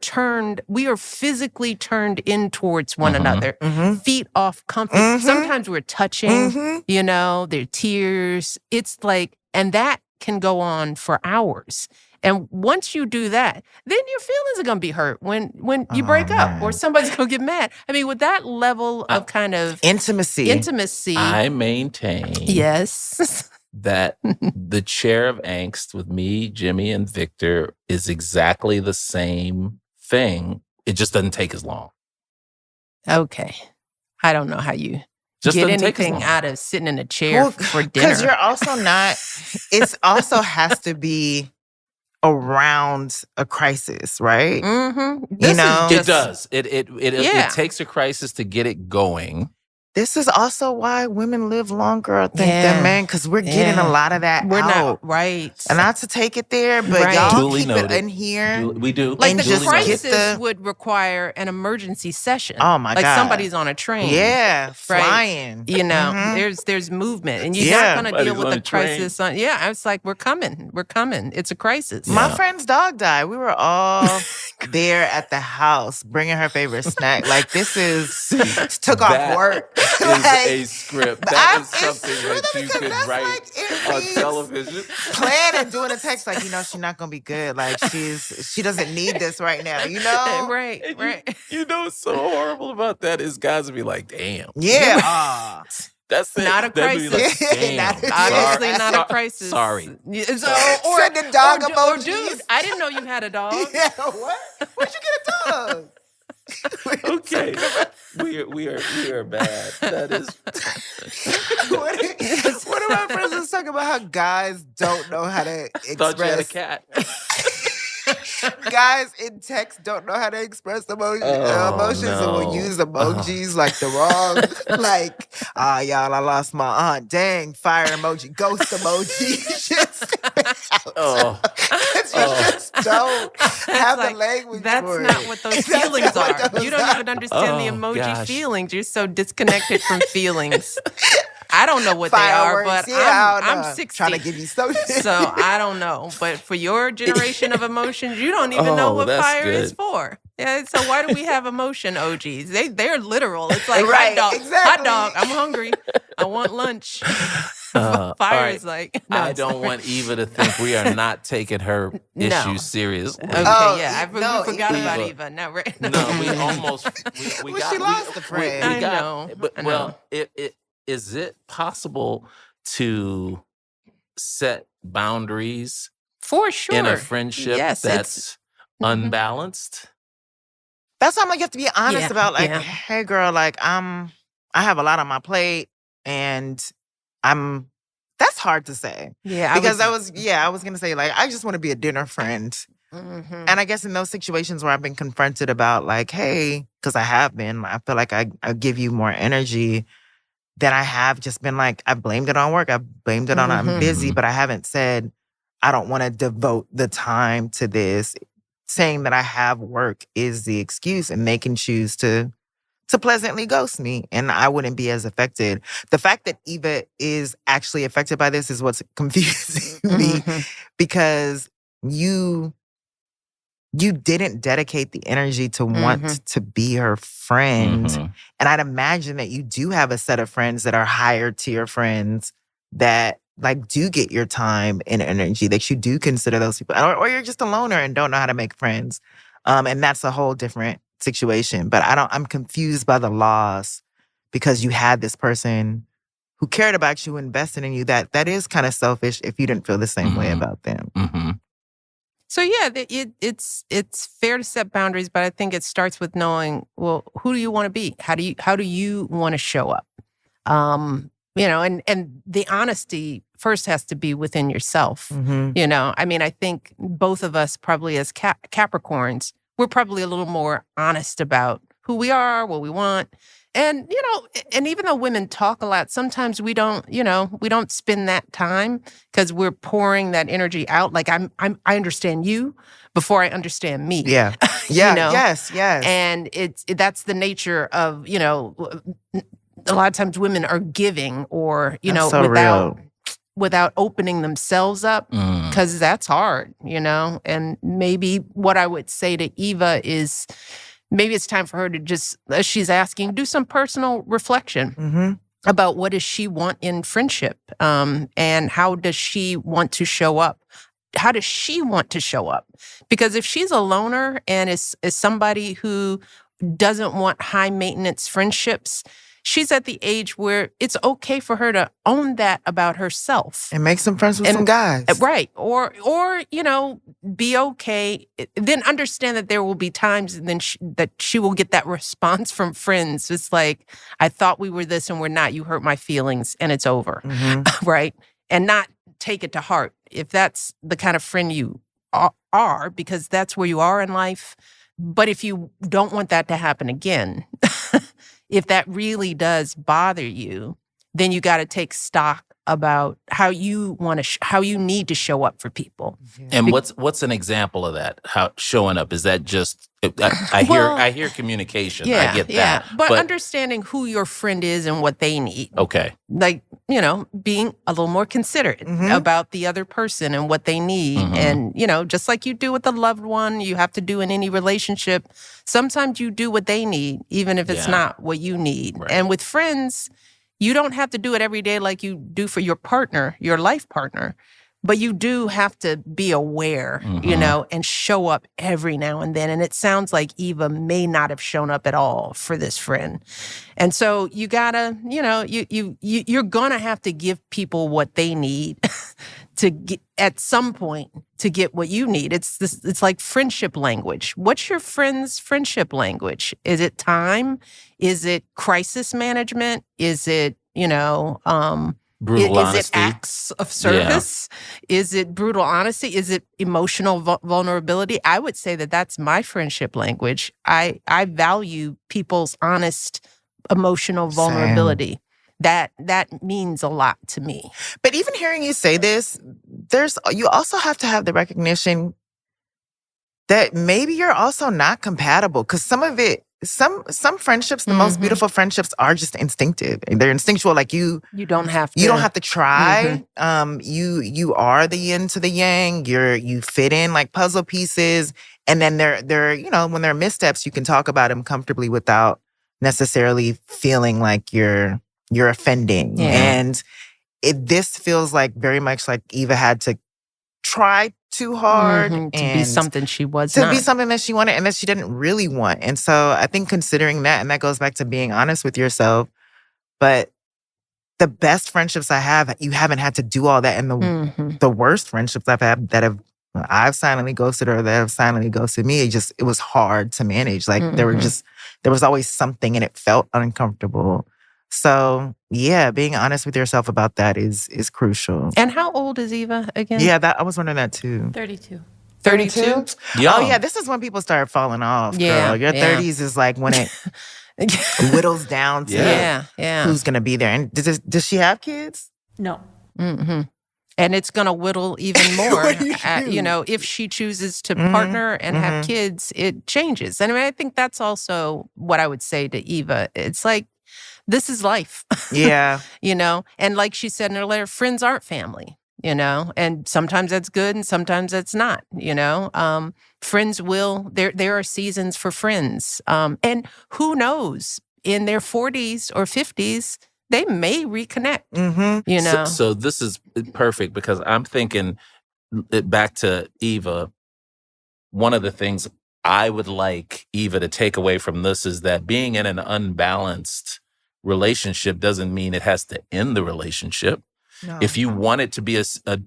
physically turned in towards one another, feet off comfort. Sometimes we're touching, their tears. It's like, and that can go on for hours. And once you do that, then your feelings are going to be hurt when you break up or somebody's going to get mad. I mean, with that level of kind of intimacy, I maintain. Yes. That the chair of angst with me, Jimmy, and Victor is exactly the same thing. It just doesn't take as long. Okay. I don't know how you get anything out of sitting in a chair for dinner. Because you're also not, it also has to be around a crisis, right? It does. It takes a crisis to get it going. This is also why women live longer, I think, than men, because we're getting a lot of that We're out. Not, right. And not to take it there, but y'all Duly keep noted. it in here. We do. Like the crisis would require an emergency session. Oh, my God. Like somebody's on a train. Yeah, flying. Right? There's movement. And you're not going to deal with a crisis. I was like, we're coming. It's a crisis. My friend's dog died. We were all there at the house, bringing her favorite snack. Like, this is, took off work. is a script. That is something that you could write on television. Plan and doing a text like, she's not gonna be good. Like she doesn't need this right now, Right. You know what's so horrible about that is guys will be like, damn. Yeah. That's it. Not a crisis. Like, damn. Obviously not a crisis. Sorry. Send the dog emojis. Dude, I didn't know you had a dog. Yeah, what? Where'd you get a dog? Okay. We are bad. That is. One of my friends was talking about how guys don't know how to express. Thought you had a cat. Guys in text don't know how to express emotions and will use emojis like the wrong, like, y'all, I lost my aunt. Dang, fire emoji, ghost emoji. You just don't have the language for it. That's not what those feelings are. You don't even understand the emoji feelings. You're so disconnected from feelings. I don't know what Fireworks, they are, but I'm 60. Trying to give you so I don't know. But for your generation of emotions, you don't even know what fire is for. Yeah, so why do we have emotion OGs? They're literal. It's like hot dog, I'm hungry. I want lunch. Fire is like... No, I don't want Eva to think we are not taking her issues seriously. Okay, we forgot about Eva. No, we almost... she lost the friend. I know. Well, is it possible to set boundaries for sure in a friendship that's unbalanced? That's something you have to be honest about. Like, hey, girl, like I have a lot on my plate, and that's hard to say. Yeah, because I was gonna say, like, I just want to be a dinner friend. Mm-hmm. And I guess in those situations where I've been confronted about, like, hey, because I have been, I feel like I give you more energy. That I have just been like, I blamed it on work. I blamed it on I'm busy, but I haven't said I don't want to devote the time to this. Saying that I have work is the excuse, and they can choose to pleasantly ghost me, and I wouldn't be as affected. The fact that Eva is actually affected by this is what's confusing me, because you didn't dedicate the energy to want to be her friend. And I'd imagine that you do have a set of friends that are higher tier friends that like do get your time and energy, that you do consider those people. Or you're just a loner and don't know how to make friends. And that's a whole different situation. But I'm confused by the loss because you had this person who cared about you, invested in you. That is kind of selfish if you didn't feel the same way about them. So yeah, it's fair to set boundaries, but I think it starts with knowing, well, who do you want to be? How do you want to show up? And the honesty first has to be within yourself. I mean, I think both of us probably as Capricorns, we're probably a little more honest about who we are, what we want. And, and even though women talk a lot, sometimes we don't spend that time because we're pouring that energy out. Like I understand you before I understand me. Yeah. Yes. And that's the nature of, a lot of times women are giving or, without opening themselves up, because that's hard, And maybe what I would say to Eva is, maybe it's time for her to just, as she's asking, do some personal reflection about what does she want in friendship, and how does she want to show up? How does she want to show up? Because if she's a loner and is somebody who doesn't want high maintenance friendships, she's at the age where it's okay for her to own that about herself. And make some friends with some guys. Right. Or be okay. Then understand that there will be times that she will get that response from friends. It's like, I thought we were this and we're not. You hurt my feelings and it's over. Right? And not take it to heart. If that's the kind of friend you are, because that's where you are in life. But if you don't want that to happen again, if that really does bother you, then you got to take stock about how you how you need to show up for people. Yeah. And what's an example of that? How showing up, is that just I hear communication. Yeah, I get yeah. that. But understanding who your friend is and what they need. Okay. Like, being a little more considerate about the other person and what they need. And, just like you do with a loved one, you have to do in any relationship. Sometimes you do what they need, even if it's not what you need. Right. And with friends, you don't have to do it every day like you do for your partner, your life partner. But you do have to be aware, and show up every now and then. And it sounds like Eva may not have shown up at all for this friend. And so you gotta, you're gonna have to give people what they need to get, at some point, to get what you need. It's like friendship language. What's your friend's friendship language? Is it time? Is it crisis management? Is it, brutal honesty? Is it acts of service? Yeah. Is it brutal honesty? Is it emotional vulnerability? I would say that that's my friendship language. I value people's honest emotional vulnerability. Same. That means a lot to me. But even hearing you say this, you also have to have the recognition that maybe you're also not compatible, because some of it, some friendships, the most beautiful friendships are just instinctive. They're instinctual. Like you don't have to try. You are the yin to the yang. You fit in like puzzle pieces. And then they're when there are missteps, you can talk about them comfortably without necessarily feeling like you're offending. Yeah. And this feels like very much like Eva had to try too hard to be something she was not. To be something that she wanted and that she didn't really want. And so I think considering that, and that goes back to being honest with yourself, but the best friendships I have, you haven't had to do all that. And the worst friendships I've had I've silently ghosted or that have silently ghosted me, it was hard to manage. Like there was always something and it felt uncomfortable. So yeah, being honest with yourself about that is crucial. And how old is Eva again? Yeah, I was wondering that too. 32. 32? Oh yeah, this is when people start falling off, girl. Your 30s is like when it whittles down to who's going to be there. And does she have kids? No. And it's going to whittle even more. If she chooses to partner and have kids, it changes. And I think that's also what I would say to Eva. It's like, this is life. Yeah. And like she said in her letter, friends aren't family, and sometimes that's good and sometimes that's not, friends there are seasons for friends. And who knows, in their 40s or 50s, they may reconnect, So this is perfect because I'm thinking back to Eva. One of the things I would like Eva to take away from this is that being in an unbalanced relationship doesn't mean it has to end the relationship. No. If you want it to be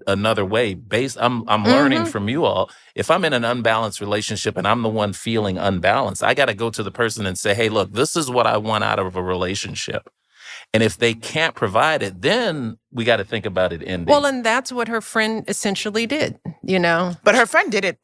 another way, I'm learning from you all. If I'm in an unbalanced relationship and I'm the one feeling unbalanced, I got to go to the person and say, hey, look, this is what I want out of a relationship. And if they can't provide it, then we got to think about it ending. Well, and that's what her friend essentially did, But her friend did it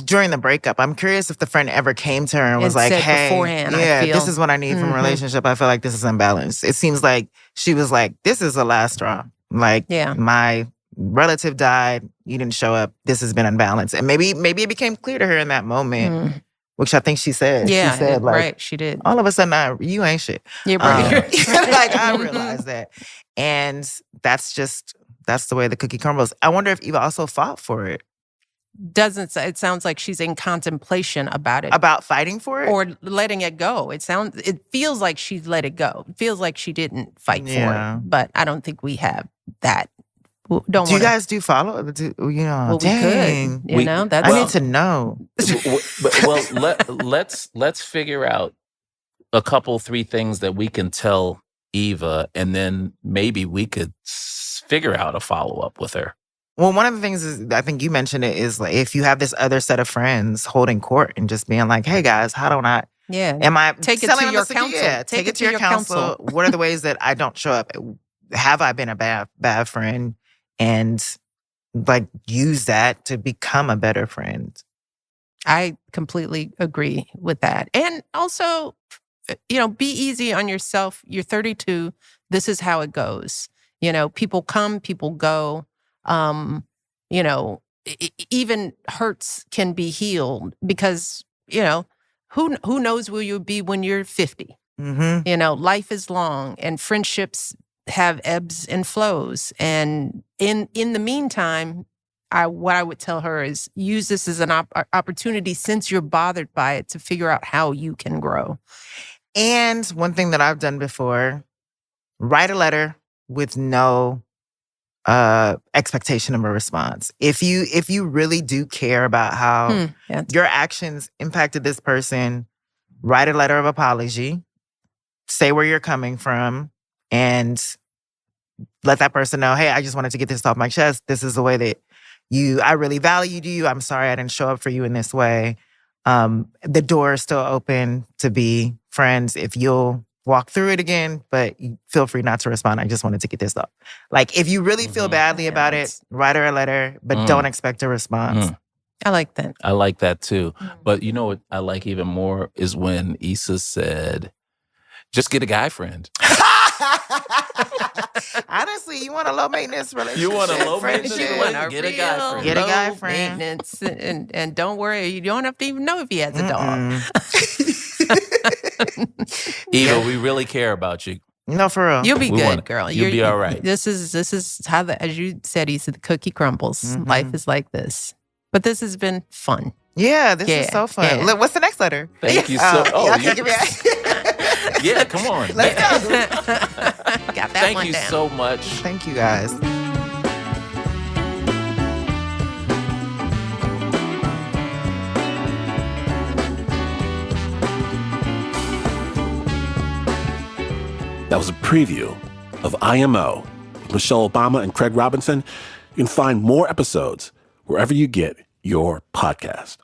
during the breakup. I'm curious if the friend ever came to her and was like, hey, beforehand, this is what I need from a relationship. I feel like this is unbalanced. It seems like she was like, this is the last straw. Like, my relative died. You didn't show up. This has been unbalanced. And maybe it became clear to her in that moment, which I think she said. Yeah, she said, like, right, she did. All of a sudden, you ain't shit. Yeah, right. Like, I realized that. And that's the way the cookie crumbles. I wonder if Eva also fought for it. It sounds like she's in contemplation about it. About fighting for it? Or letting it go. It feels like she's let it go. It feels like she didn't fight for it. But I don't think we have that. Do you guys do follow? Well, dang. we could. That's I need to know. Let's figure out a couple, 3 things that we can tell Eva, and then maybe we could figure out a follow-up with her. Well, one of the things is, I think you mentioned it, is like if you have this other set of friends holding court and just being like, hey guys, how don't I? Yeah. Am I take it to your counsel? Yeah, take it to your counsel. What are the ways that I don't show up? Have I been a bad friend? And like use that to become a better friend. I completely agree with that. And also, be easy on yourself. You're 32. This is how it goes. You know, people come, people go. You know, even hurts can be healed because, you know, who knows where you'll be when you're 50? Mm-hmm. You know, life is long and friendships have ebbs and flows. And in the meantime, what I would tell her is use this as an opportunity, since you're bothered by it, to figure out how you can grow. And one thing that I've done before, write a letter with no expectation of a response. If you really do care about how your actions impacted this person, write a letter of apology, say where you're coming from, and let that person know, hey, I just wanted to get this off my chest. This is the way that I really valued you. I'm sorry I didn't show up for you in this way. The door is still open to be friends if you'll walk through it again, but feel free not to respond. I just wanted to get this up. Like, if you really feel badly about it, write her a letter, but don't expect a response. I like that. I like that too. But you know what I like even more is when Issa said, just get a guy friend. Honestly, you want a low maintenance relationship. You want a low maintenance relationship? Get a guy friend. Get a guy friend. Maintenance, and don't worry, you don't have to even know if he has a dog. Eva, we really care about you. No, for real. You'll be good, girl. You'll be all right. This is how as you said, Issa, the cookie crumbles. Life is like this. But this has been fun. Yeah, this is so fun. Yeah. What's the next letter? Thank you so much. Yeah, come on. Let's go. Got that Thank one you down. so much. Thank you, guys. That was a preview of IMO with Michelle Obama and Craig Robinson. You can find more episodes wherever you get your podcast.